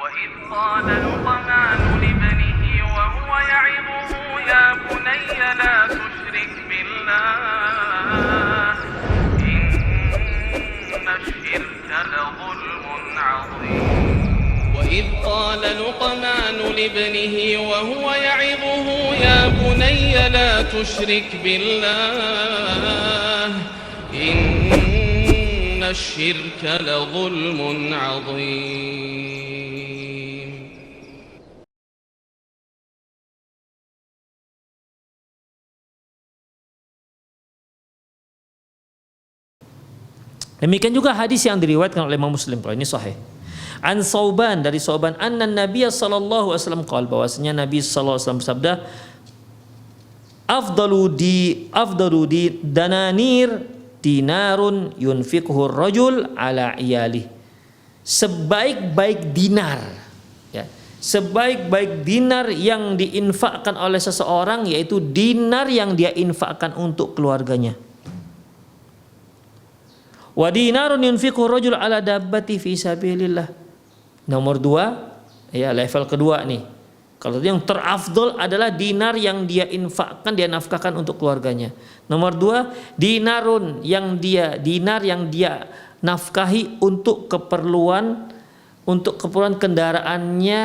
وإذ قال لقمان لابنه وهو يعظه يا بني لا تشرك بالله إن الشرك لظلم عظيم وإذ قال لقمان لابنه وهو يعظه يا بني لا تشرك بالله إن الشرك لظلم عظيم. Demikian juga hadis yang diriwayatkan oleh Imam Muslim, kalau ini sahih. An Sauban, dari Sauban, anna Nabiy sallallahu alaihi wasallam qaal, bahwasanya Nabi sallallahu alaihi wasallam bersabda, afdalu di dananir dinarun yunfiquhu rajul ala iyalih. Sebaik-baik dinar, ya, sebaik-baik dinar yang diinfakkan oleh seseorang yaitu dinar yang dia infakkan untuk keluarganya. Wa dinarun yunfiquhu rajul ala dabbati fi sabilillah. Nomor 2, ya, level kedua nih. Kalau yang terafdol adalah dinar yang dia infakkan, dia nafkahkan untuk keluarganya. Nomor 2, dinar yang dia nafkahi untuk keperluan kendaraannya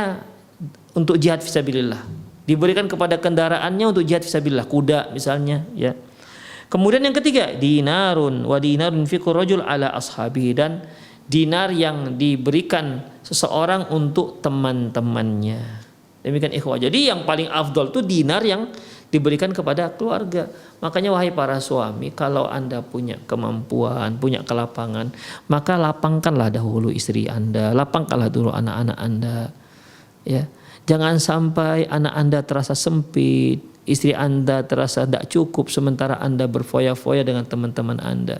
untuk jihad fisabilillah. Diberikan kepada kendaraannya untuk jihad fisabilillah, kuda misalnya, ya. Kemudian yang ketiga, dinarun fiqur rajul ala ashabi, dan dinar yang diberikan seseorang untuk teman-temannya. Demikian ikhwah. Jadi yang paling afdol itu dinar yang diberikan kepada keluarga. Makanya wahai para suami, kalau Anda punya kemampuan, punya kelapangan, maka lapangkanlah dahulu istri Anda, lapangkanlah dulu anak-anak Anda. Ya. Jangan sampai anak Anda terasa sempit, istri Anda terasa tidak cukup sementara Anda berfoya-foya dengan teman-teman Anda.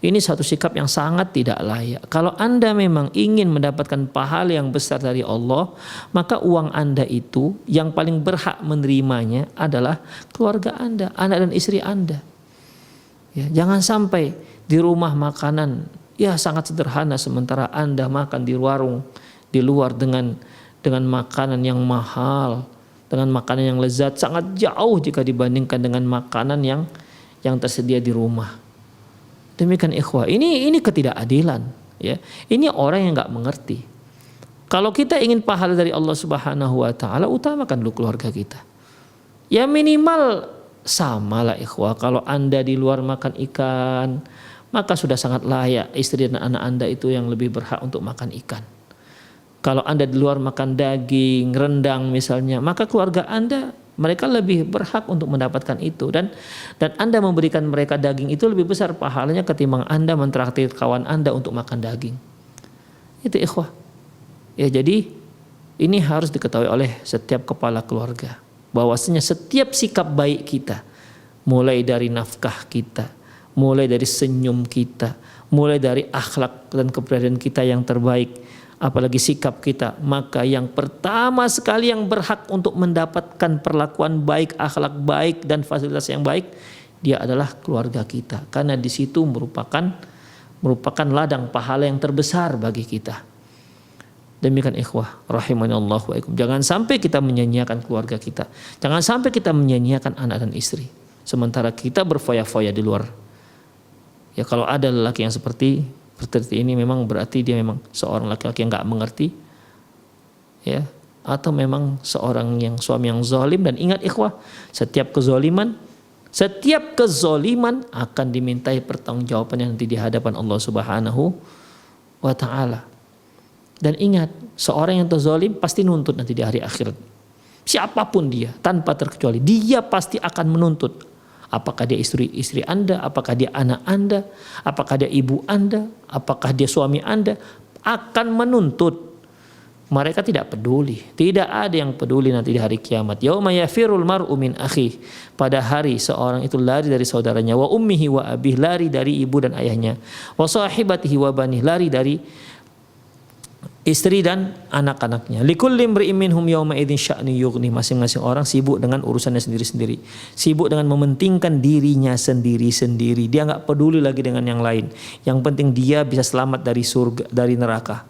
Ini satu sikap yang sangat tidak layak. Kalau Anda memang ingin mendapatkan pahala yang besar dari Allah, maka uang Anda itu yang paling berhak menerimanya adalah keluarga Anda, anak dan istri Anda. Ya, jangan sampai di rumah makanan ya sangat sederhana sementara Anda makan di warung di luar dengan makanan yang mahal, dengan makanan yang lezat, sangat jauh jika dibandingkan dengan makanan yang tersedia di rumah. Demikian ikhwah, ini ketidakadilan, ya. Ini orang yang nggak mengerti. Kalau kita ingin pahala dari Allah Subhanahu wa taala, utamakan dulu keluarga kita. Ya minimal samalah ikhwah, kalau Anda di luar makan ikan, maka sudah sangat layak istri dan anak Anda itu yang lebih berhak untuk makan ikan. Kalau Anda di luar makan daging, rendang misalnya, maka keluarga Anda mereka lebih berhak untuk mendapatkan itu, dan Anda memberikan mereka daging itu lebih besar pahalanya ketimbang Anda mentraktir kawan Anda untuk makan daging. Itu ikhwah. Ya, jadi ini harus diketahui oleh setiap kepala keluarga, bahwasanya setiap sikap baik kita, mulai dari nafkah kita, mulai dari senyum kita, mulai dari akhlak dan kepribadian kita yang terbaik, apalagi sikap kita, maka yang pertama sekali yang berhak untuk mendapatkan perlakuan baik, akhlak baik dan fasilitas yang baik, dia adalah keluarga kita, karena di situ merupakan ladang pahala yang terbesar bagi kita. Demikian ikhwah rahimanallahu wa ikum. Jangan sampai kita menyanyiakan keluarga kita, jangan sampai kita menyanyiakan anak dan istri sementara kita berfoya-foya di luar. Ya, kalau ada lelaki yang seperti ini memang berarti dia memang seorang laki-laki yang nggak mengerti, ya, atau memang seorang yang suami yang zalim. Dan ingat ikhwah, setiap kezaliman akan dimintai pertanggungjawabannya nanti di hadapan Allah Subhanahu wa taala. Dan ingat, seorang yang terzalim pasti nuntut nanti di hari akhirat. Siapapun dia, tanpa terkecuali, dia pasti akan menuntut. Apakah dia istri Anda, apakah dia anak Anda, apakah dia ibu Anda, apakah dia suami Anda, akan menuntut. Mereka tidak peduli, tidak ada yang peduli nanti di hari kiamat. Yauma yafirul mar'u min akhi, pada hari seorang itu lari dari saudaranya, wa ummihi wa abih, lari dari ibu dan ayahnya, wa sahibatihi wa banih, lari dari istri dan anak-anaknya. Likulli imri'in minhum yawma idzin sya'nu yughni, masing-masing orang sibuk dengan urusannya sendiri-sendiri, sibuk dengan mementingkan dirinya sendiri-sendiri. Dia enggak peduli lagi dengan yang lain. Yang penting dia bisa selamat dari surga, dari neraka.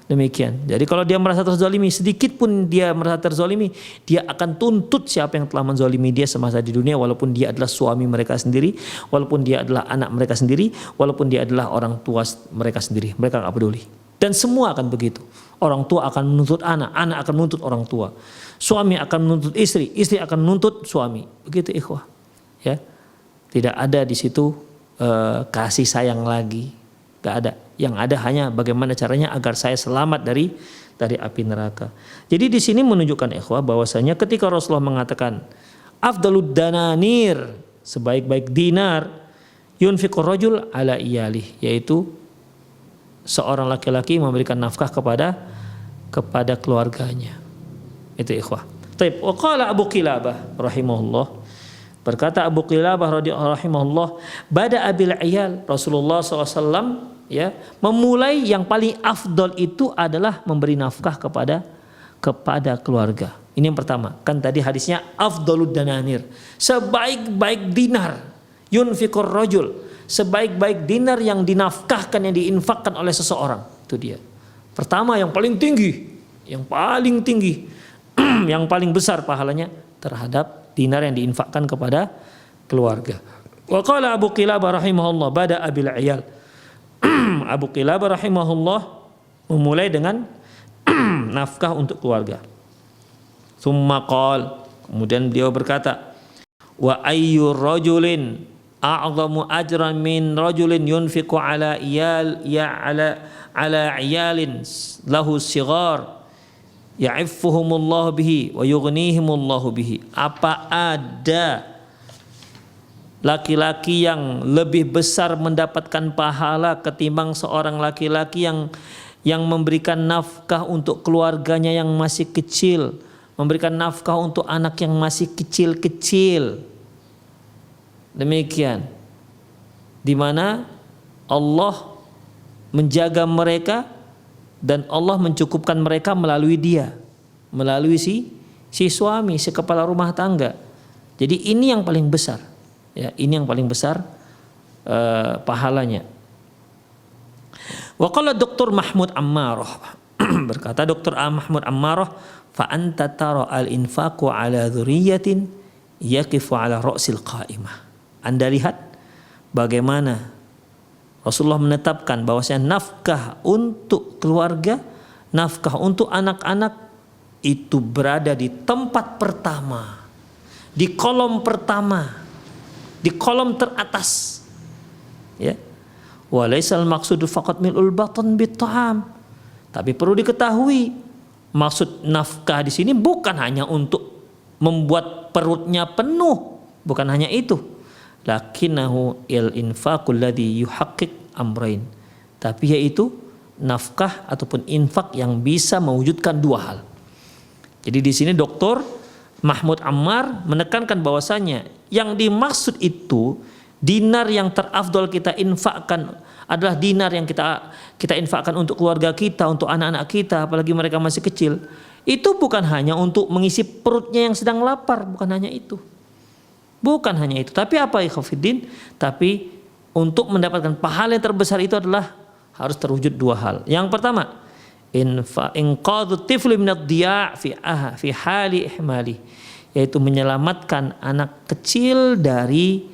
Demikian. Jadi kalau dia merasa terzalimi, sedikit pun dia merasa terzalimi, dia akan tuntut siapa yang telah menzalimi dia semasa di dunia, walaupun dia adalah suami mereka sendiri, walaupun dia adalah anak mereka sendiri, walaupun dia adalah orang tua mereka sendiri. Mereka nggak peduli. Dan semua akan begitu. Orang tua akan menuntut anak, anak akan menuntut orang tua. Suami akan menuntut istri, istri akan menuntut suami. Begitu ikhwah. Ya. Tidak ada di situ kasih sayang lagi. Gak ada. Yang ada hanya bagaimana caranya agar saya selamat dari api neraka. Jadi di sini menunjukkan ikhwah bahwasanya ketika Rasulullah mengatakan afdalud dananir, sebaik-baik dinar, yunfiqur rajul ala iyalih, yaitu seorang laki-laki memberikan nafkah kepada keluarganya. Itu ikhwah. Taib. Wa qala Abu Qilabah rahimahullah, berkata Abu Qilabah rahimahullah, bada abil iyal, Rasulullah SAW ya memulai yang paling afdol itu adalah memberi nafkah kepada keluarga. Ini yang pertama. Kan tadi hadisnya afdalud dananir, sebaik-baik dinar, yunfiqur rajul, sebaik-baik dinar yang dinafkahkan, yang diinfakkan oleh seseorang. Itu dia. Pertama yang paling tinggi, yang paling besar pahalanya terhadap dinar yang diinfakkan kepada keluarga. Wa qala Abu Qilabah rahimahullah bada abil iyal. Abu Qilabah rahimahullah memulai dengan nafkah untuk keluarga. Tsumma qala, kemudian beliau berkata, wa ayyu rajulin a'zamu ajran min rajulin yunfiqu ala iyalin lahu sighar ya'iffuhumullahu bihi wa yughnihimullahu bihi. Apa ada laki-laki yang lebih besar mendapatkan pahala ketimbang seorang laki-laki yang memberikan nafkah untuk keluarganya yang masih kecil, memberikan nafkah untuk anak yang masih kecil-kecil. Demikian. Di mana Allah menjaga mereka dan Allah mencukupkan mereka melalui dia, melalui si suami, si kepala rumah tangga. Jadi ini yang paling besar. Ya, ini yang paling besar pahalanya. Wa qala Dr. Mahmud Ammarah, berkata Dr. Mahmud Ammarah, fa anta tara al-infaqu ala dzurriyyatin yaqifu ala ra'sil qa'imah. Anda lihat bagaimana Rasulullah menetapkan bahwasanya nafkah untuk keluarga, nafkah untuk anak-anak itu berada di tempat pertama, di kolom pertama, di kolom teratas. Ya. Walaisal maqsudu faqat mil'ul batan bitta'am. Tapi perlu diketahui, maksud nafkah di sini bukan hanya untuk membuat perutnya penuh, bukan hanya itu. Lakinnahu il-infaqul ladzi yuhaqqiq amrain. Tapi yaitu nafkah ataupun infak yang bisa mewujudkan dua hal. Jadi di sini Dr. Mahmud Ammar menekankan bahwasanya yang dimaksud itu dinar yang terafdol kita infakkan adalah dinar yang kita infakkan untuk keluarga kita, untuk anak-anak kita, apalagi mereka masih kecil. Itu bukan hanya untuk mengisi perutnya yang sedang lapar, bukan hanya itu. Bukan hanya itu, tapi apa ikhwatiddin? Tapi untuk mendapatkan pahala yang terbesar itu adalah harus terwujud dua hal. Yang pertama, inqadhu tifli minad diya' fi hali ihmali, yaitu menyelamatkan anak kecil dari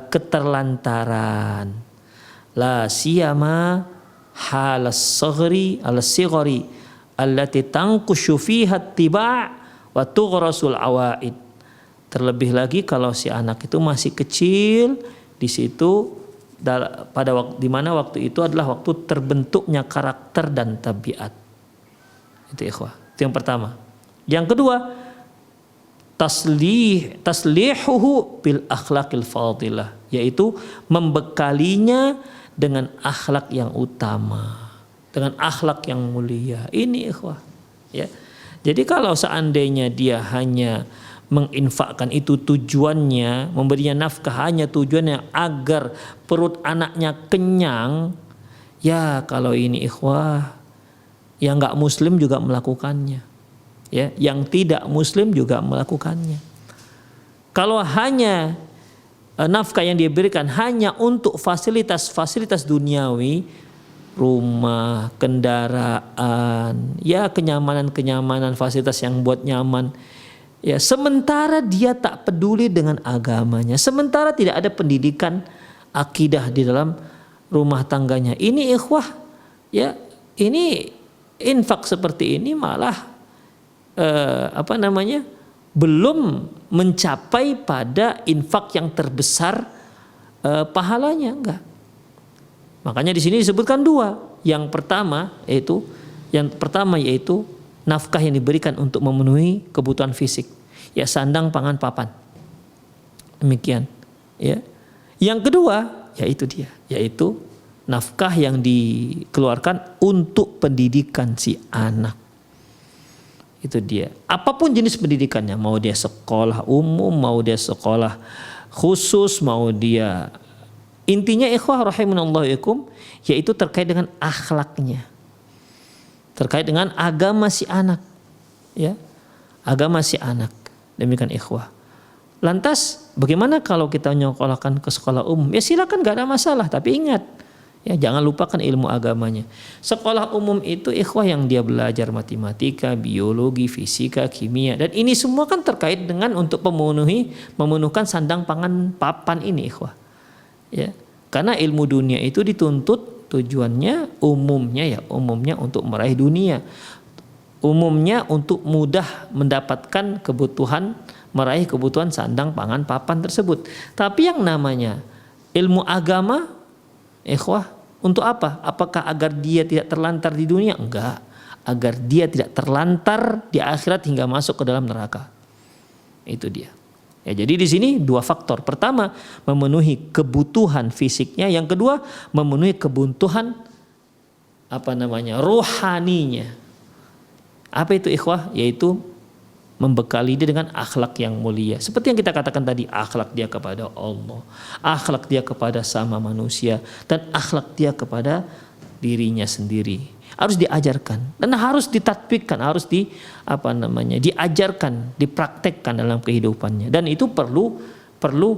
keterlantaran. La siyama halas saghri al-sighari allati tanqushu fiha ittiba' wa tughrasul awaid. Terlebih lagi kalau si anak itu masih kecil, di situ pada waktu di mana waktu itu adalah waktu terbentuknya karakter dan tabiat. Itu ikhwah. Itu yang pertama. Yang kedua, taslihuhu bil akhlaqil fadilah, yaitu membekalinya dengan akhlak yang utama, dengan akhlak yang mulia. Ini ikhwah, ya. Jadi kalau seandainya dia hanya menginfakkan, itu tujuannya, memberinya nafkah hanya tujuannya agar perut anaknya kenyang, ya kalau ini ikhwah, yang nggak muslim juga melakukannya, ya, yang tidak muslim juga melakukannya. Kalau hanya nafkah yang diberikan hanya untuk fasilitas-fasilitas duniawi, rumah, kendaraan, ya kenyamanan fasilitas yang buat nyaman. Ya, sementara dia tak peduli dengan agamanya, sementara tidak ada pendidikan akidah di dalam rumah tangganya. Ini ikhwah, ya, ini infak seperti ini malah belum mencapai pada infak yang terbesar pahalanya, enggak. Makanya di sini disebutkan dua. Yang pertama yaitu nafkah yang diberikan untuk memenuhi kebutuhan fisik, ya sandang, pangan, papan. Demikian, ya. Yang kedua yaitu nafkah yang dikeluarkan untuk pendidikan si anak. Itu dia. Apapun jenis pendidikannya, mau dia sekolah umum, mau dia sekolah khusus, mau dia, intinya ikhwah rahimanallahu, yaitu terkait dengan akhlaknya, terkait dengan agama si anak, ya, agama si anak. Demikian ikhwah. Lantas bagaimana kalau kita nyekolahkan ke sekolah umum? Ya silakan, gak ada masalah, tapi ingat, ya jangan lupakan ilmu agamanya. Sekolah umum itu ikhwah yang dia belajar matematika, biologi, fisika, kimia, dan ini semua kan terkait dengan untuk memenuhkan sandang, pangan, papan ini ikhwah. Ya, karena ilmu dunia itu dituntut tujuannya umumnya untuk meraih dunia, umumnya untuk mudah mendapatkan kebutuhan, meraih kebutuhan sandang, pangan, papan tersebut. Tapi yang namanya ilmu agama, ikhwah, untuk apa? Apakah agar dia tidak terlantar di dunia? Enggak, agar dia tidak terlantar di akhirat hingga masuk ke dalam neraka. Itu dia. Ya, jadi di sini dua faktor. Pertama, memenuhi kebutuhan fisiknya. Yang kedua, memenuhi kebutuhan rohaninya. Apa itu ikhwah? Yaitu membekali dia dengan akhlak yang mulia. Seperti yang kita katakan tadi, akhlak dia kepada Allah, akhlak dia kepada sama manusia, dan akhlak dia kepada dirinya sendiri. Harus diajarkan dan harus ditatbikkan, harus diajarkan, dipraktekkan dalam kehidupannya. Dan itu perlu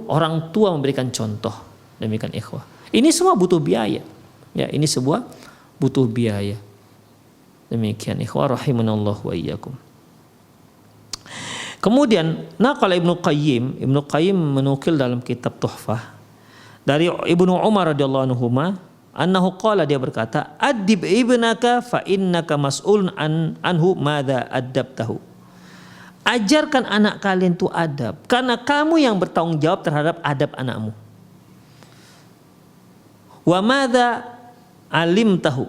orang tua memberikan contoh. Demikian ikhwah. Ini semua butuh biaya. Ya, ini sebuah butuh biaya. Demikian ikhwah rahimanallahu wa iyyakum. Kemudian naqala Ibnu Qayyim menukil dalam kitab Tuhfah dari Ibnu Umar radhiyallahu anhuma, annahu qala, dia berkata, adib ibnaka fa innaka mas'ulun anhu madza adabtahu. Ajarkan anak kalian itu adab, karena kamu yang bertanggung jawab terhadap adab anakmu. Wa madza alamtahu,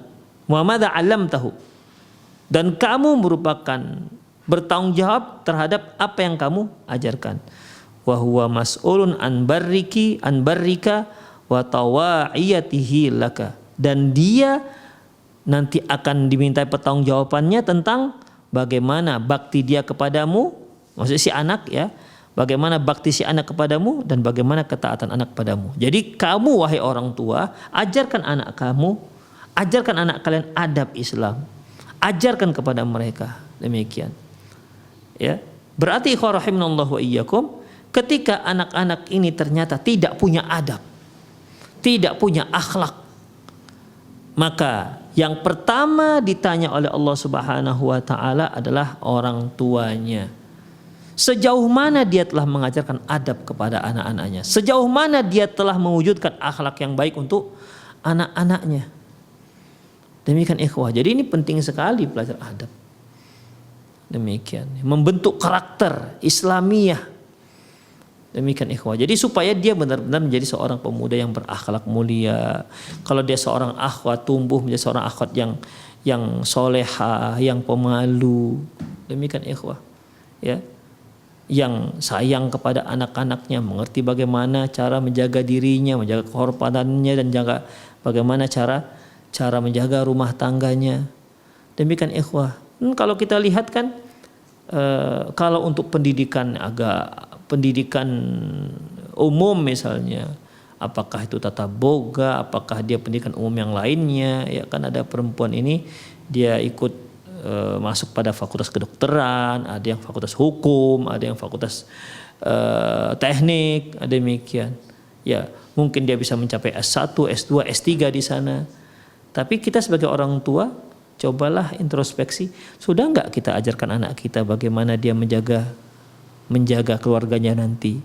dan kamu merupakan bertanggung jawab terhadap apa yang kamu ajarkan. Wa huwa mas'ulun an barrika wa tawa'iyatihi laka, dan dia nanti akan dimintai pertanggungjawabannya tentang bagaimana bakti dia kepadamu, maksudnya si anak, ya, bagaimana bakti si anak kepadamu dan bagaimana ketaatan anak kepadamu. Jadi kamu wahai orang tua, ajarkan anak kalian adab Islam, ajarkan kepada mereka. Demikian, ya. Berarti ikhwah rahimanallahu wa iyyakum, ketika anak-anak ini ternyata tidak punya adab, tidak punya akhlak, maka yang pertama ditanya oleh Allah Subhanahu wa taala adalah orang tuanya. Sejauh mana dia telah mengajarkan adab kepada anak-anaknya? Sejauh mana dia telah mewujudkan akhlak yang baik untuk anak-anaknya? Demikian ikhwah. Jadi ini penting sekali belajar adab. Demikian, membentuk karakter Islamiyah. Demikian ikhwah. Jadi supaya dia benar-benar menjadi seorang pemuda yang berakhlak mulia. Kalau dia seorang akhwat, tumbuh menjadi seorang akhwat yang solehah, yang pemalu. Demikian ikhwah. Ya. Yang sayang kepada anak-anaknya, mengerti bagaimana cara menjaga dirinya, menjaga kehormatannya, dan jaga bagaimana cara menjaga rumah tangganya. Demikian ikhwah. Kalau kita lihat kan, kalau untuk pendidikan umum misalnya, apakah itu tata boga, apakah dia pendidikan umum yang lainnya, ya kan ada perempuan ini dia ikut masuk pada fakultas kedokteran, ada yang fakultas hukum, ada yang fakultas teknik, ada demikian. Ya, mungkin dia bisa mencapai S1, S2, S3 di sana. Tapi kita sebagai orang tua, cobalah introspeksi. Sudah enggak kita ajarkan anak kita bagaimana dia menjaga keluarganya nanti?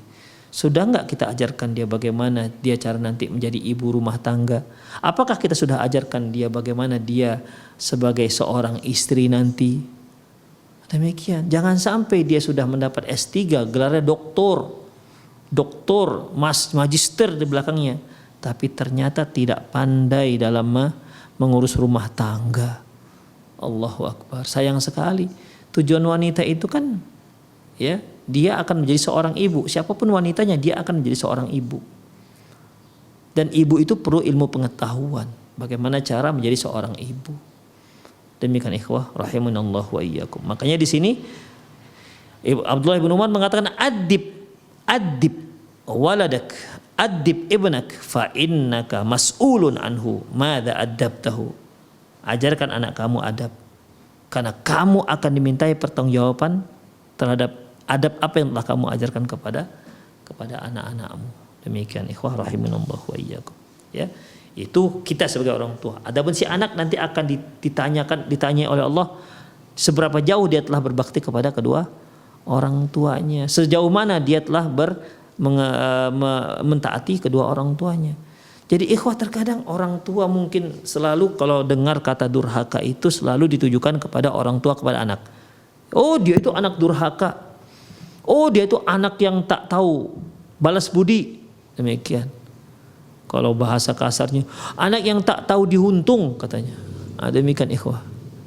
Sudah enggak kita ajarkan dia bagaimana dia cara nanti menjadi ibu rumah tangga? Apakah kita sudah ajarkan dia bagaimana dia sebagai seorang istri nanti? Demikian. Jangan sampai dia sudah mendapat S3, gelarnya doktor, magister di belakangnya, tapi ternyata tidak pandai dalam mengurus rumah tangga. Allahu Akbar. Sayang sekali. Tujuan wanita itu kan, ya, dia akan menjadi seorang ibu. Siapapun wanitanya, dia akan menjadi seorang ibu. Dan ibu itu perlu ilmu pengetahuan. Bagaimana cara menjadi seorang ibu. Demikian ikhwah rahimanallah wa iyyakum. Makanya di sini Abdullah bin Umar mengatakan adib waladak, adib ibnak fa innaka mas'ulun anhu madza adabtahu. Ajarkan anak kamu adab, karena kamu akan dimintai pertanggungjawaban terhadap adab apa yang telah kamu ajarkan kepada anak-anakmu. Demikian ikhwah rahimanallah wa iyyakum. Ya. Itu kita sebagai orang tua. Adapun si anak nanti akan ditanyai oleh Allah seberapa jauh dia telah berbakti kepada kedua orang tuanya, sejauh mana dia telah mentaati kedua orang tuanya. Jadi ikhwah, terkadang orang tua mungkin selalu kalau dengar kata durhaka itu selalu ditujukan kepada orang tua kepada anak. Oh, dia itu anak durhaka. Oh, dia itu anak yang tak tahu balas budi. Demikian. Kalau bahasa kasarnya, anak yang tak tahu dihuntung katanya. Demikian ikhwah.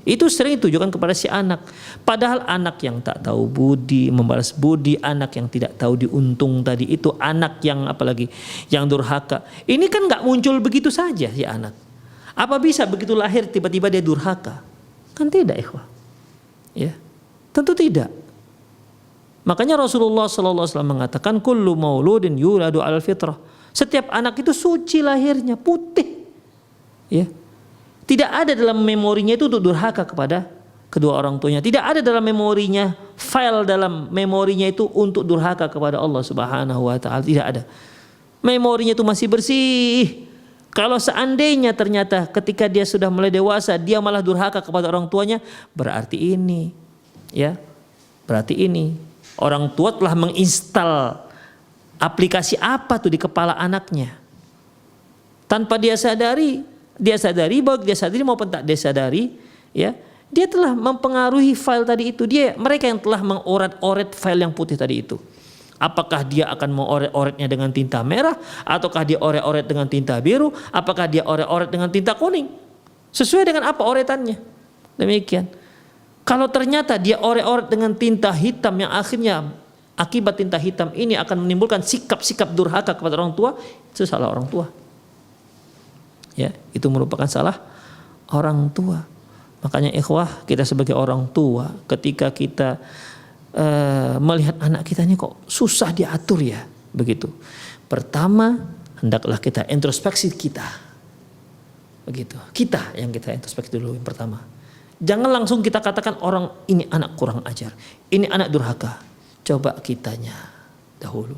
Itu sering ditujukan kepada si anak. Padahal anak yang tak tahu budi, membalas budi, anak yang tidak tahu diuntung tadi itu, anak yang apalagi yang durhaka. Ini kan nggak muncul begitu saja si anak. Apa bisa begitu lahir tiba-tiba dia durhaka? Kan tidak ikhwah. Ya, tentu tidak. Makanya Rasulullah SAW mengatakan kullu mauludin yuladu alal fitrah. Setiap anak itu suci lahirnya, putih. Ya. Tidak ada dalam memorinya itu untuk durhaka kepada kedua orang tuanya. Tidak ada dalam memorinya, file dalam memorinya itu untuk durhaka kepada Allah Subhanahu wa taala. Tidak ada. Memorinya itu masih bersih. Kalau seandainya ternyata ketika dia sudah mulai dewasa dia malah durhaka kepada orang tuanya, berarti ini, ya. Berarti ini orang tua telah menginstal aplikasi apa tuh di kepala anaknya. Tanpa dia sadari baik dia sadari maupun tak dia sadari, ya, dia telah mempengaruhi file tadi itu. Mereka yang telah mengoret-oret file yang putih tadi itu. Apakah dia akan mengoret-oretnya dengan tinta merah, ataukah dia oret-oret dengan tinta biru, apakah dia oret-oret dengan tinta kuning? Sesuai dengan apa oretannya. Demikian. Kalau ternyata dia oret-oret dengan tinta hitam yang akhirnya akibat tinta hitam ini akan menimbulkan sikap-sikap durhaka kepada orang tua, itu salah orang tua. Ya, itu merupakan salah orang tua. Makanya ikhwah, kita sebagai orang tua ketika kita melihat anak kita ini kok susah diatur ya, begitu. Pertama, hendaklah kita introspeksi kita. Begitu. Kita yang kita introspeksi dulu yang pertama. Jangan langsung kita katakan orang ini anak kurang ajar, ini anak durhaka. Coba kitanya dahulu.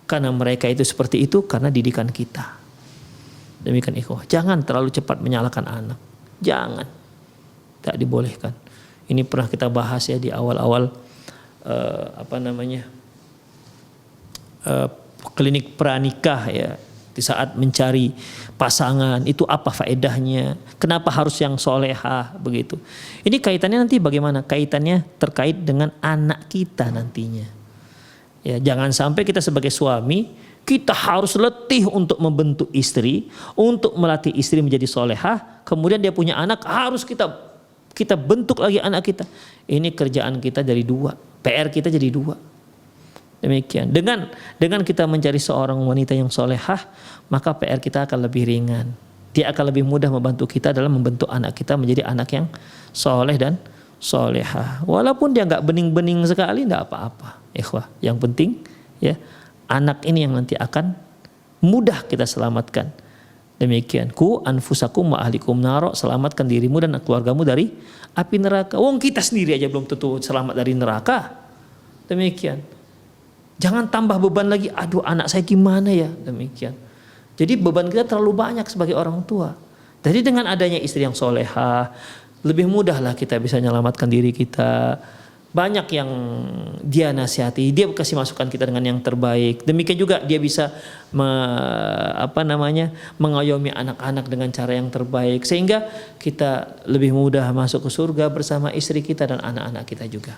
Karena mereka itu seperti itu karena didikan kita. Demikian ikhwah. Jangan terlalu cepat menyalahkan anak. Jangan. Tak dibolehkan. Ini pernah kita bahas ya di awal-awal klinik pranikah ya. Di saat mencari pasangan itu apa faedahnya? Kenapa harus yang solehah begitu? Ini kaitannya nanti bagaimana? Kaitannya terkait dengan anak kita nantinya. Ya, jangan sampai kita sebagai suami kita harus letih untuk membentuk istri, untuk melatih istri menjadi solehah. Kemudian dia punya anak harus kita bentuk lagi anak kita. Ini kerjaan kita jadi dua, PR kita jadi dua. Demikian. Dengan kita mencari seorang wanita yang solehah, maka PR kita akan lebih ringan. Dia akan lebih mudah membantu kita dalam membentuk anak kita menjadi anak yang soleh dan solehah. Walaupun dia nggak bening-bening sekali, nggak apa-apa. Ikhwah, yang penting ya anak ini yang nanti akan mudah kita selamatkan. Demikian. Ku anfusakum wa ahlikum naro, selamatkan dirimu dan keluargamu dari api neraka. Wong kita sendiri aja belum tentu selamat dari neraka. Demikian. Jangan tambah beban lagi, aduh anak saya gimana ya, demikian. Jadi beban kita terlalu banyak sebagai orang tua. Jadi dengan adanya istri yang solehah, lebih mudahlah kita bisa menyelamatkan diri kita. Banyak yang dia nasihati, dia kasih masukan kita dengan yang terbaik. Demikian juga dia bisa mengayomi anak-anak dengan cara yang terbaik, sehingga kita lebih mudah masuk ke surga bersama istri kita dan anak-anak kita juga.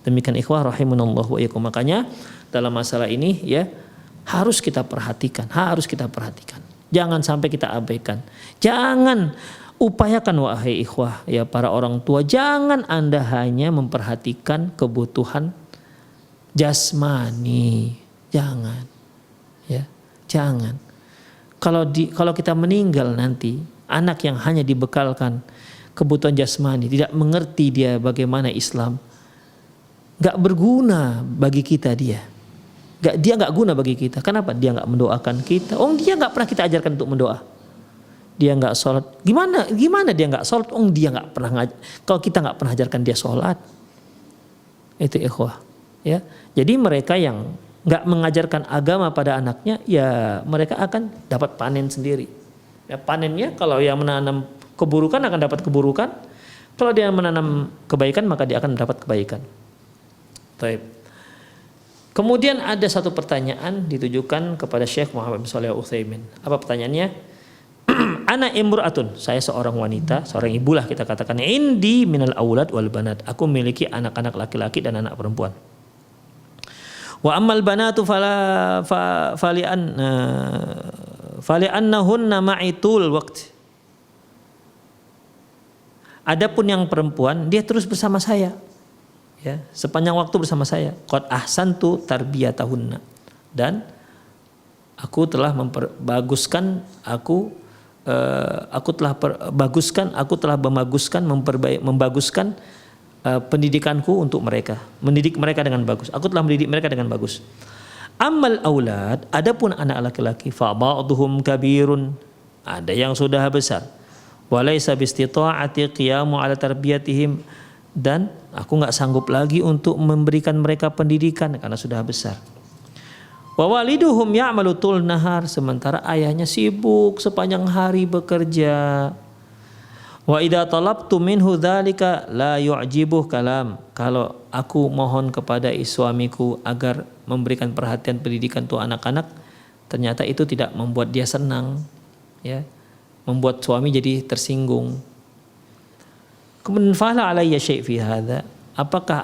Demikian ikhwah rahimunallah wa iyyakum. Makanya dalam masalah ini ya harus kita perhatikan. Jangan sampai kita abaikan. Jangan upayakan wahai ikhwah ya para orang tua, jangan Anda hanya memperhatikan kebutuhan jasmani. Jangan. Ya, jangan. Kalau kita meninggal nanti, anak yang hanya dibekalkan kebutuhan jasmani, tidak mengerti dia bagaimana Islam, gak berguna bagi kita dia. Dia gak guna bagi kita. Kenapa? Dia gak mendoakan kita. Dia gak pernah kita ajarkan untuk mendoa. Dia nggak sholat, gimana dia nggak sholat? Dia nggak pernah kalau kita nggak pernah ajarkan dia sholat, itu ikhwah, ya. Jadi mereka yang nggak mengajarkan agama pada anaknya, ya mereka akan dapat panen sendiri. Ya, panennya kalau yang menanam keburukan akan dapat keburukan, kalau dia menanam kebaikan maka dia akan mendapat kebaikan. Baik. Kemudian ada satu pertanyaan ditujukan kepada Syekh Muhammad bin Shalih Al-Utsaimin. Apa pertanyaannya? Ana imra'atun, saya seorang wanita, seorang ibu lah kita katakan. Indi minal aulad wal banat, aku memiliki anak-anak laki-laki dan anak perempuan. Wa ammal banatu fali'annahunna ma'itul waqt. Adapun yang perempuan, dia terus bersama saya. Ya, sepanjang waktu bersama saya. Qad ahsantu tarbiyatahunna. Dan aku telah membaguskan pendidikanku untuk mereka, mendidik mereka dengan bagus. Aku telah mendidik mereka dengan bagus. Ammal aulad, adapun anak laki-laki, fa ba'dhum kabirun, ada yang sudah besar. Walaysa bistita'ati qiyamu ala tarbiyatihim, dan aku enggak sanggup lagi untuk memberikan mereka pendidikan karena sudah besar. Wa waliduhum ya'malu tul nahar, sementara ayahnya sibuk sepanjang hari bekerja. Wa idza talabtu minhu dzalika la yu'jibuh kalam. Kalau aku mohon kepada suamiku agar memberikan perhatian pendidikan untuk anak-anak, ternyata itu tidak membuat dia senang, ya. Membuat suami jadi tersinggung. Kemudian fala alayya syai' fi hadza? Apakah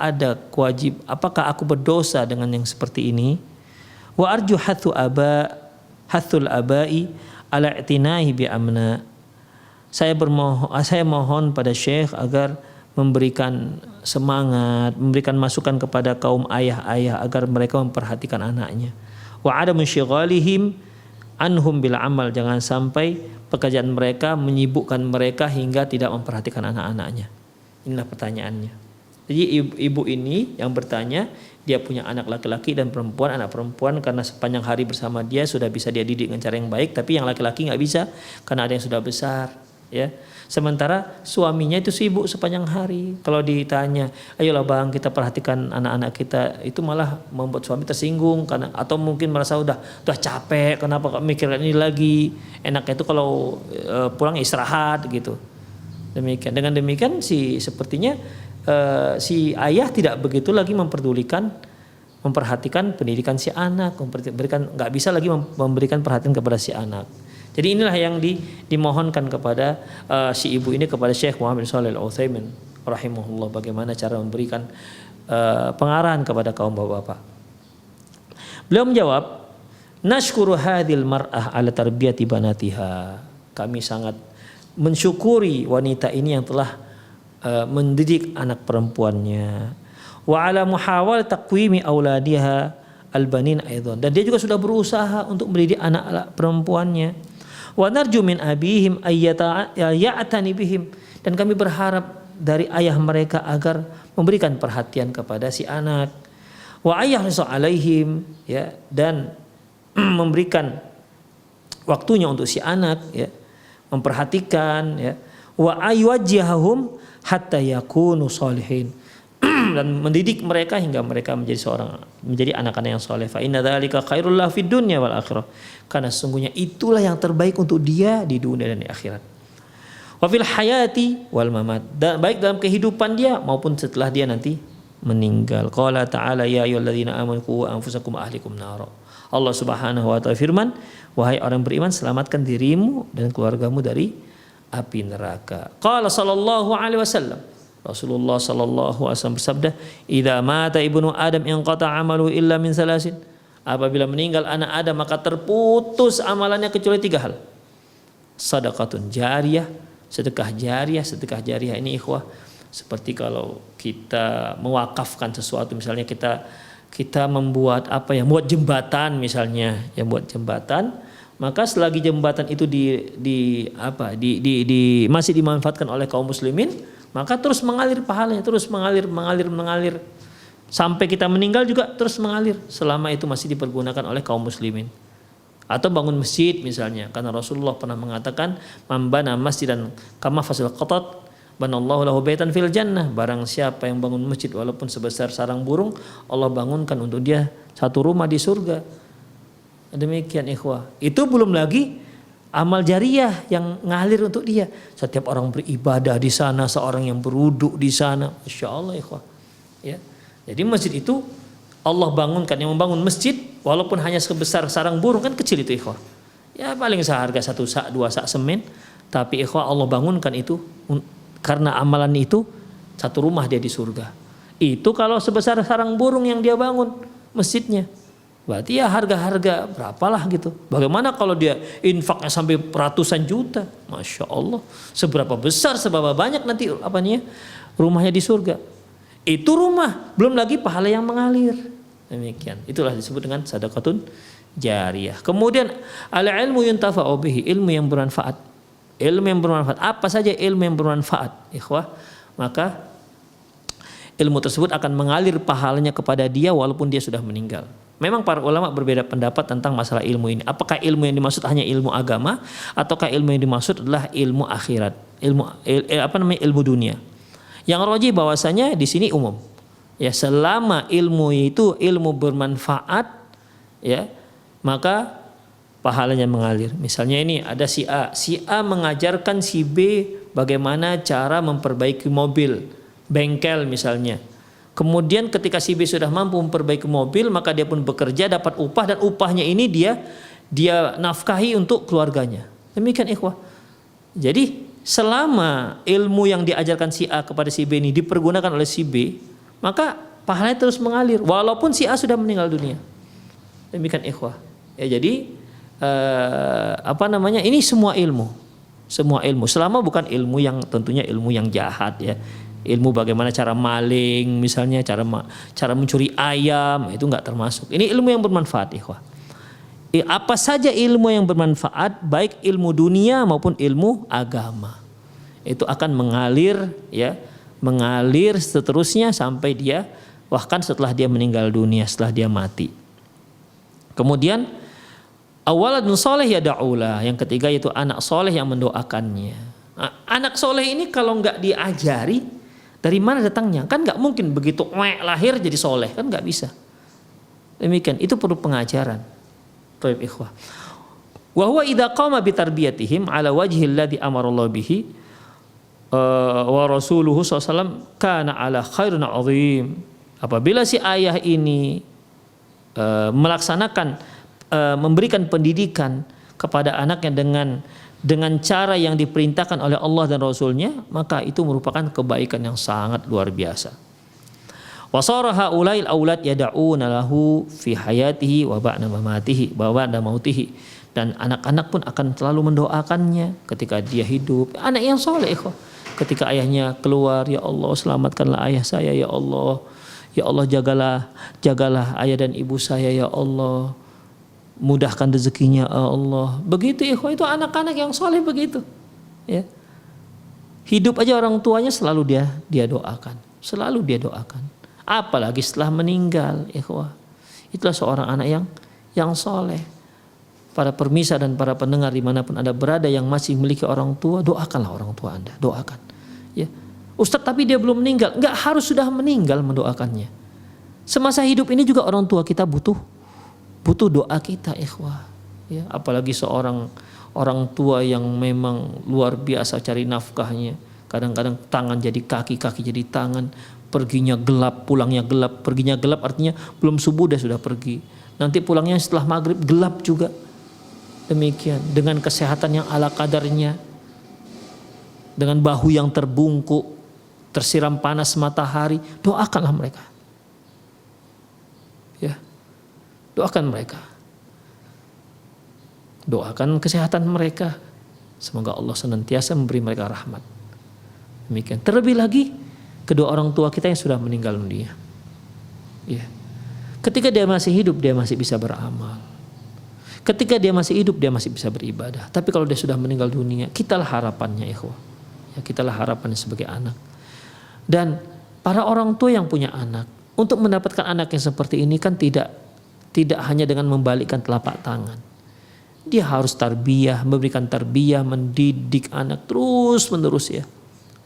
aku berdosa dengan yang seperti ini? Wa arju hathul abai ala i'tinahi bi amna. Saya mohon pada Syekh agar memberikan semangat, memberikan masukan kepada kaum ayah-ayah agar mereka memperhatikan anaknya. Wa adamu syighalihim anhum bil amal, jangan sampai pekerjaan mereka menyibukkan mereka hingga tidak memperhatikan anak-anaknya. Inilah pertanyaannya. Jadi ibu ini yang bertanya, dia punya anak laki-laki dan perempuan. Anak perempuan karena sepanjang hari bersama dia sudah bisa dia didik dengan cara yang baik, tapi yang laki-laki nggak bisa karena ada yang sudah besar, ya. Sementara suaminya itu sibuk sepanjang hari. Kalau ditanya, ayolah bang kita perhatikan anak-anak kita, itu malah membuat suami tersinggung karena, atau mungkin merasa udah capek, kenapa mikirkan ini lagi. Enaknya itu kalau pulang istirahat gitu. Demikian. Dengan demikian sepertinya si ayah tidak begitu lagi memperhatikan pendidikan si anak, nggak bisa lagi memberikan perhatian kepada si anak. Jadi inilah yang dimohonkan kepada si ibu ini kepada Syekh Muhammad bin Shalih Al-Utsaimin rahimahullah, bagaimana cara memberikan pengarahan kepada kaum bapak-bapak. Beliau menjawab, nashkuru hadhil mar'ah ala tarbiyati banatiha. Kami sangat mensyukuri wanita ini yang telah mendidik anak perempuannya. Wa ala muhawal taqwimi auladiha albanin aidan, dan dia juga sudah berusaha untuk mendidik anak perempuannya. Wa narju min abihim ayyatani bihim, dan kami berharap dari ayah mereka agar memberikan perhatian kepada si anak. Wa ayyahrisu alaihim, ya, dan memberikan waktunya untuk si anak, ya, memperhatikan, ya. Wa aywajjahum hatta yakunu sholihin, dan mendidik mereka hingga mereka menjadi anak-anak yang soleh. Fa inna dzalika khairul lahu fid dunya wal akhirah, karena sesungguhnya itulah yang terbaik untuk dia di dunia dan di akhirat. Wa fil hayati wal mamat. Dan baik dalam kehidupan dia maupun setelah dia nanti meninggal. Qala ta'ala ya ayyuhalladzina amanu qu anfusakum wa ahlikum nar. Allah Subhanahu wa taala firman, wahai orang beriman, selamatkan dirimu dan keluargamu dari api neraka. Qala sallallahu alaihi wasallam, Rasulullah sallallahu alaihi wasallam bersabda, "Idza mata ibnu Adam inqata 'amaluhu illa min salasin." Apabila meninggal anak Adam maka terputus amalannya kecuali 3 hal. Sadaqatun jariyah, sedekah jariyah. Sedekah jariyah ini ikhwah seperti kalau kita mewakafkan sesuatu, misalnya kita membuat buat jembatan misalnya, buat jembatan, maka selagi jembatan itu masih dimanfaatkan oleh kaum muslimin, maka terus mengalir pahalanya, terus mengalir sampai kita meninggal juga terus mengalir selama itu masih dipergunakan oleh kaum muslimin. Atau bangun masjid misalnya, karena Rasulullah pernah mengatakan, "Man bana masjidan kama fasil qatat banallahu lahu baitan fil jannah." Barang siapa yang bangun masjid walaupun sebesar sarang burung, Allah bangunkan untuk dia satu rumah di surga. Demikian ikhwah. Itu belum lagi amal jariyah yang ngalir untuk dia. Setiap orang beribadah di sana, seorang yang berwudu di sana. Masya Allah ikhwah. Ya. Jadi masjid itu Allah bangunkan, yang membangun masjid walaupun hanya sebesar sarang burung, kan kecil itu ikhwah. Ya paling seharga 1 sak 2 sak semen, tapi ikhwah Allah bangunkan itu karena amalan itu satu rumah dia di surga. Itu kalau sebesar sarang burung yang dia bangun masjidnya. Berarti ya harga-harga berapalah gitu. Bagaimana kalau dia infaknya sampai ratusan juta? Masya Allah. Seberapa besar, seberapa banyak nanti rumahnya di surga. Itu rumah, belum lagi pahala yang mengalir. Demikian. Itulah disebut dengan sadaqatun jariyah. Kemudian al-ilmu yuntafa'u bihi, ilmu yang bermanfaat. Ilmu yang bermanfaat. Apa saja ilmu yang bermanfaat, ikhwah? Maka ilmu tersebut akan mengalir pahalanya kepada dia walaupun dia sudah meninggal. Memang para ulama berbeda pendapat tentang masalah ilmu ini. Apakah ilmu yang dimaksud hanya ilmu agama ataukah ilmu yang dimaksud adalah ilmu akhirat, ilmu dunia. Yang rajih bahwasanya di sini umum. Ya, selama ilmu itu ilmu bermanfaat, ya, maka pahalanya mengalir. Misalnya ini ada si A mengajarkan si B bagaimana cara memperbaiki mobil, bengkel misalnya. Kemudian ketika si B sudah mampu memperbaiki mobil, maka dia pun bekerja dapat upah, dan upahnya ini dia nafkahi untuk keluarganya. Demikian ikhwah. Jadi selama ilmu yang diajarkan si A kepada si B ini dipergunakan oleh si B, maka pahalanya terus mengalir walaupun si A sudah meninggal dunia. Demikian ikhwah. Ya, jadi ini semua ilmu selama bukan ilmu yang tentunya ilmu yang jahat, ya. Ilmu bagaimana cara maling misalnya, cara mencuri ayam, itu enggak termasuk. Ini ilmu yang bermanfaat ikhwah. Apa saja ilmu yang bermanfaat, baik ilmu dunia maupun ilmu agama, itu akan mengalir, ya, mengalir seterusnya sampai dia, bahkan setelah dia meninggal dunia, setelah dia mati. Kemudian awaladun soleh yada'ula, yang ketiga yaitu anak soleh yang mendoakannya. Nah, anak soleh ini kalau nggak diajari, dari mana datangnya? Kan nggak mungkin begitu lahir jadi soleh, kan nggak bisa. Demikian, itu perlu pengajaran. Baik ikhwah. Wa huwa idza qama bi tarbiyatihim ala wajhi alladhi amara Allah bihi wa rasuluhu sallallahu kana ala khairin azim. Apabila si ayah ini melaksanakan memberikan pendidikan kepada anaknya dengan cara yang diperintahkan oleh Allah dan Rasulnya, maka itu merupakan kebaikan yang sangat luar biasa. Wasara haulail aulad yad'una lahu fi hayatihi wa ba'da mamatihi wa ba'da mautihi, dan anak-anak pun akan selalu mendoakannya ketika dia hidup. Anak yang soleh ikhwah. Ketika ayahnya keluar, ya Allah selamatkanlah ayah saya, ya Allah. Ya Allah jagalah ayah dan ibu saya, ya Allah. Mudahkan rezekinya, ya Allah. Begitu ikhwah, itu anak-anak yang soleh begitu. Ya. Hidup aja orang tuanya selalu dia doakan. Selalu dia doakan. Apalagi setelah meninggal, ikhwah. Itulah seorang anak yang soleh. Para permisa dan para pendengar dimanapun Anda berada yang masih memiliki orang tua, doakanlah orang tua Anda, doakan. Ya, Ustadz, tapi dia belum meninggal. Enggak harus sudah meninggal mendoakannya. Semasa hidup ini juga orang tua kita butuh doa kita, ikhwah. Ya, apalagi seorang orang tua yang memang luar biasa cari nafkahnya, kadang-kadang tangan jadi kaki, kaki jadi tangan, perginya gelap, pulangnya gelap. Perginya gelap artinya belum subuh dia sudah pergi, nanti pulangnya setelah maghrib gelap juga. Demikian, dengan kesehatan yang ala kadarnya, dengan bahu yang terbungkuk, tersiram panas matahari, doakanlah mereka. Ya, doakan mereka. Doakan kesehatan mereka. Semoga Allah senantiasa memberi mereka rahmat. Demikian. Terlebih lagi kedua orang tua kita yang sudah meninggal dunia. Ya. Ketika dia masih hidup, dia masih bisa beramal. Ketika dia masih hidup, dia masih bisa beribadah. Tapi kalau dia sudah meninggal dunia, kitalah harapannya, ikhwah. Ya, kitalah harapannya sebagai anak. Dan para orang tua yang punya anak, untuk mendapatkan anak yang seperti ini kan tidak hanya dengan membalikkan telapak tangan. Dia harus tarbiyah, memberikan tarbiyah, mendidik anak terus menerus, ya.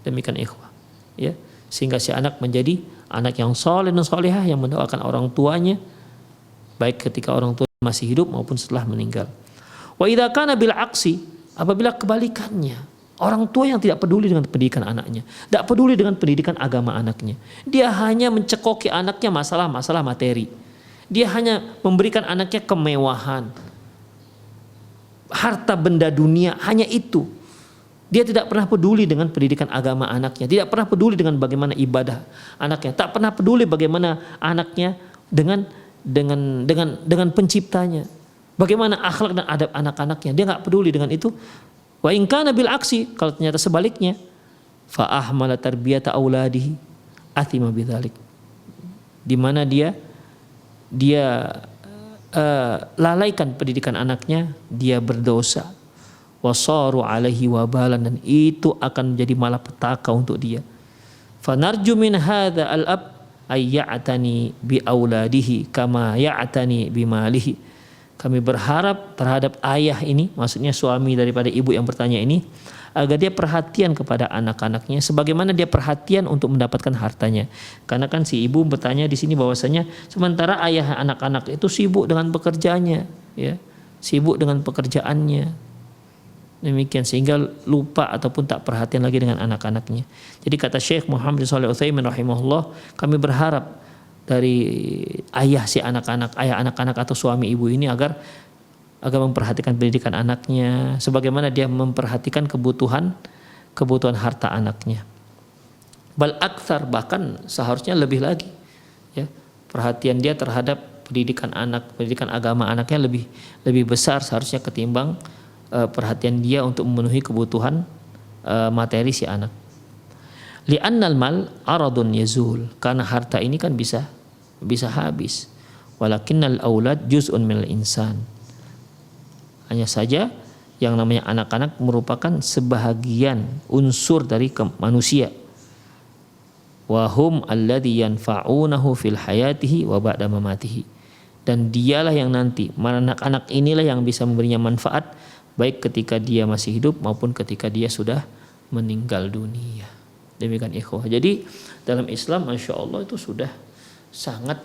Demikian ikhwah, ya. Sehingga si anak menjadi anak yang soleh dan solehah, yang mendoakan orang tuanya baik ketika orang tua masih hidup maupun setelah meninggal. Wa idza kana bil aksi, apabila kebalikannya, orang tua yang tidak peduli dengan pendidikan anaknya, tidak peduli dengan pendidikan agama anaknya, dia hanya mencekoki anaknya masalah-masalah materi, dia hanya memberikan anaknya kemewahan, harta benda dunia, hanya itu. Dia tidak pernah peduli dengan pendidikan agama anaknya, tidak pernah peduli dengan bagaimana ibadah anaknya, tak pernah peduli bagaimana anaknya dengan penciptanya, bagaimana akhlak dan adab anak-anaknya, dia nggak peduli dengan itu. Wa in kana bil aksi, kalau ternyata sebaliknya, fa ahmala tarbiyata auladihi athima bidzalik, di mana dia lalaikan pendidikan anaknya, dia berdosa. Wasaru alaihi wabalan, dan itu akan menjadi malapetaka untuk dia. Fanarju min hadza al-ab ay ya'tani bi auladihi kama ya'tani bi malihi. Kami berharap terhadap ayah ini, maksudnya suami daripada ibu yang bertanya ini, agar dia perhatian kepada anak-anaknya sebagaimana dia perhatian untuk mendapatkan hartanya. Karena kan si ibu bertanya di sini bahwasanya sementara ayah anak-anak itu sibuk dengan pekerjaannya, ya, sibuk dengan pekerjaannya. Demikian, sehingga lupa ataupun tak perhatian lagi dengan anak-anaknya. Jadi kata Syekh Muhammad Shalih Utsaimin rahimahullah, kami berharap dari ayah anak-anak atau suami ibu ini agar memperhatikan pendidikan anaknya sebagaimana dia memperhatikan kebutuhan harta anaknya. Bal aktsar, bahkan seharusnya lebih lagi, ya, perhatian dia terhadap pendidikan agama anaknya lebih besar seharusnya ketimbang perhatian dia untuk memenuhi kebutuhan materi si anak. Li'annal mal aradun yazul, karena harta ini kan bisa habis. Walakinnal aulad juz'un minal insan. Hanya saja yang namanya anak-anak merupakan sebahagian unsur dari manusia. Wa hum alladzi yanfa'unahu fil hayatihi wa ba'da mamatihi. Dan dialah yang nanti, anak-anak inilah yang bisa memberinya manfaat baik ketika dia masih hidup maupun ketika dia sudah meninggal dunia. Demikian ikhwah. Jadi dalam Islam Masya Allah itu sudah sangat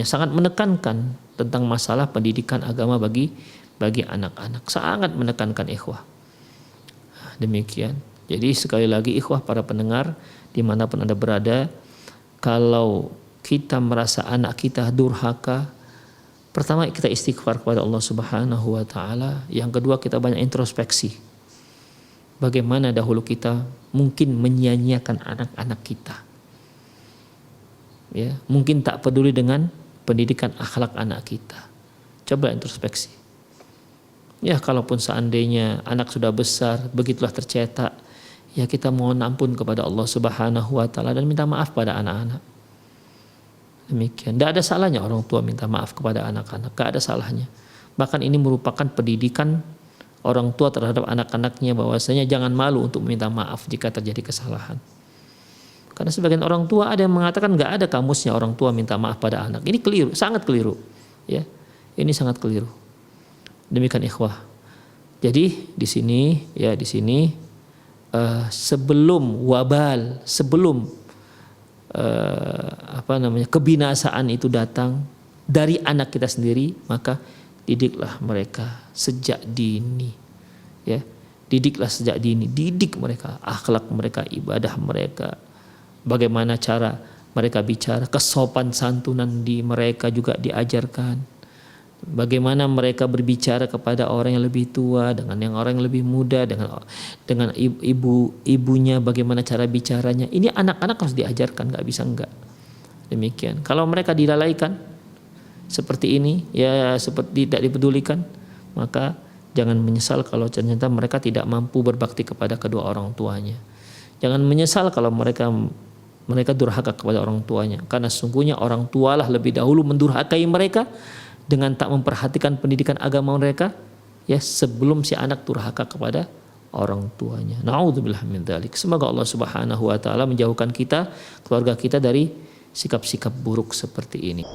sangat menekankan tentang masalah pendidikan agama bagi anak-anak, sangat menekankan ikhwah. Demikian. Jadi sekali lagi ikhwah para pendengar dimanapun Anda berada, kalau kita merasa anak kita durhaka, pertama kita istighfar kepada Allah Subhanahu wa taala, yang kedua kita banyak introspeksi. Bagaimana dahulu kita mungkin menyia-nyiakan anak-anak kita. Ya, mungkin tak peduli dengan pendidikan akhlak anak kita. Coba introspeksi. Ya, kalaupun seandainya anak sudah besar, begitulah tercetak, ya kita mohon ampun kepada Allah Subhanahu wa taala dan minta maaf pada anak-anak. Demikian. Tidak ada salahnya orang tua minta maaf kepada anak-anak. Tidak ada salahnya. Bahkan ini merupakan pendidikan orang tua terhadap anak-anaknya, bahwasanya jangan malu untuk meminta maaf jika terjadi kesalahan. Karena sebagian orang tua ada yang mengatakan nggak ada kamusnya orang tua minta maaf pada anak. Ini keliru, sangat keliru. Ya, ini sangat keliru. Demikian ikhwah. Jadi di sini sebelum wabal, sebelum kebinasaan itu datang dari anak kita sendiri, maka didiklah mereka sejak dini, ya. Didiklah sejak dini, didik mereka, akhlak mereka, ibadah mereka, bagaimana cara mereka bicara, kesopan santunan di mereka juga diajarkan, bagaimana mereka berbicara kepada orang yang lebih tua dengan yang orang yang lebih muda, dengan ibunya bagaimana cara bicaranya. Ini anak-anak harus diajarkan, nggak bisa enggak. Demikian. Kalau mereka dilalaikan seperti ini, ya seperti tidak dipedulikan, maka jangan menyesal kalau ternyata mereka tidak mampu berbakti kepada kedua orang tuanya. Jangan menyesal kalau mereka durhaka kepada orang tuanya, karena sesungguhnya orang tualah lebih dahulu mendurhakai mereka dengan tak memperhatikan pendidikan agama mereka, ya, sebelum si anak durhaka kepada orang tuanya. Na'udzubillah min dzalik. Semoga Allah Subhanahu wa taala menjauhkan kita, keluarga kita dari sikap-sikap buruk seperti ini.